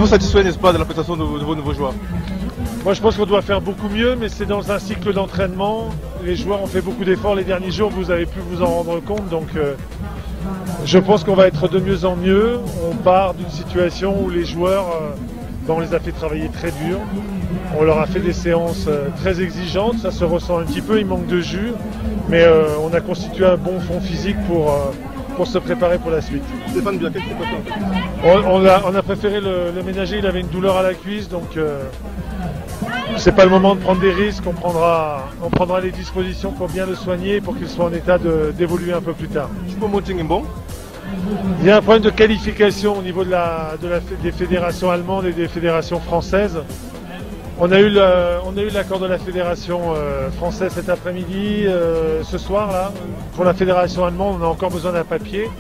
Êtes-vous satisfait, n'est-ce pas, de la prestation de vos nouveaux joueurs? Moi je pense qu'on doit faire beaucoup mieux, mais c'est dans un cycle d'entraînement. Les joueurs ont fait beaucoup d'efforts les derniers jours, vous avez pu vous en rendre compte, donc je pense qu'on va être de mieux en mieux. On part d'une situation où les joueurs, on les a fait travailler très dur, on leur a fait des séances très exigeantes, ça se ressent un petit peu, il manque de jus, mais on a constitué un bon fond physique pour se préparer pour la suite. Stéphane Bianquet, qu'est-ce que on a préféré le ménager, il avait une douleur à la cuisse, donc c'est pas le moment de prendre des risques, on prendra les dispositions pour bien le soigner, pour qu'il soit en état d'évoluer un peu plus tard. Il y a un problème de qualification au niveau des fédérations allemandes et des fédérations françaises. On a eu l'accord de la fédération française cet après-midi, ce soir là. Pour la fédération allemande, on a encore besoin d'un papier,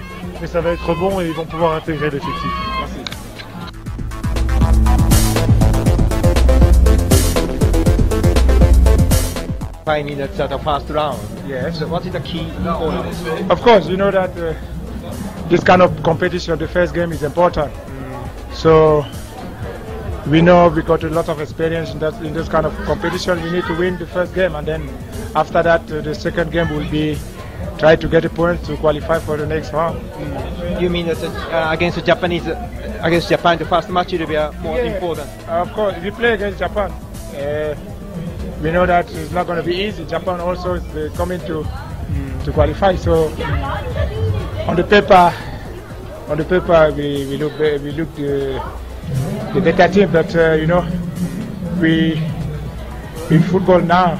mais ça va être bon et ils vont pouvoir intégrer l'effectif. Merci. Playing in the first round. Yes. So what is the key for this? Of course, you know that this kind of competition, the first game is important. So we know we got a lot of experience in this kind of competition. We need to win the first game, and then after that, the second game will be try to get a point to qualify for the next round. You mean that against Japan, the first match will be more important? Of course, if you play against Japan, we know that it's not going to be easy. Japan also is coming to qualify. So on the paper, we look the better team. But you know, in football now,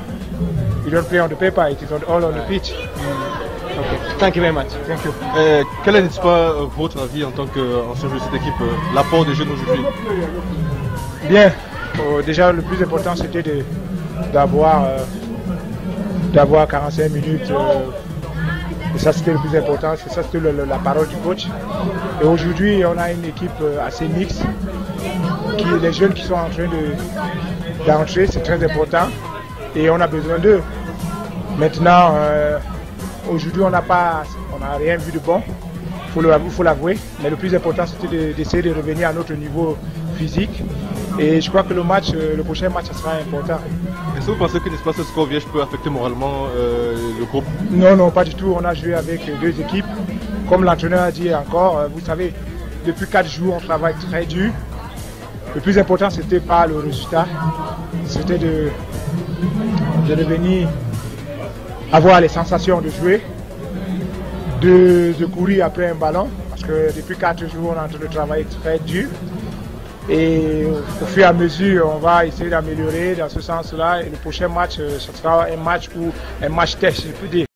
we don't play on the paper. It is all on the pitch. Okay. Thank you very much. Thank you. Quel est, n'est-ce pas, votre avis en tant qu'ancien joueur de cette équipe, l'apport des jeunes aujourd'hui? Bien. Déjà, le plus important, c'était d'avoir 45 minutes. Et ça, c'était le plus important. Ça, c'était la parole du coach. Et aujourd'hui, on a une équipe assez mixte. Les jeunes qui sont en train d'entrer, c'est très important. Et on a besoin d'eux. Maintenant, aujourd'hui, on n'a rien vu de bon. Il faut l'avouer. Mais le plus important, c'était d'essayer de revenir à notre niveau physique. Et je crois que le prochain match, ça sera important. Est-ce que vous pensez que ce score vierge peut affecter moralement le groupe? Non, non, pas du tout. On a joué avec deux équipes. Comme l'entraîneur a dit encore, vous savez, depuis 4 jours, on travaille très dur. Le plus important, c'était pas le résultat. C'était de revenir avoir les sensations de jouer, de courir après un ballon. Parce que depuis 4 jours, on est en train de travailler très dur. Et au fur et à mesure, on va essayer d'améliorer dans ce sens-là. Et le prochain match, ce sera un match test, je peux dire.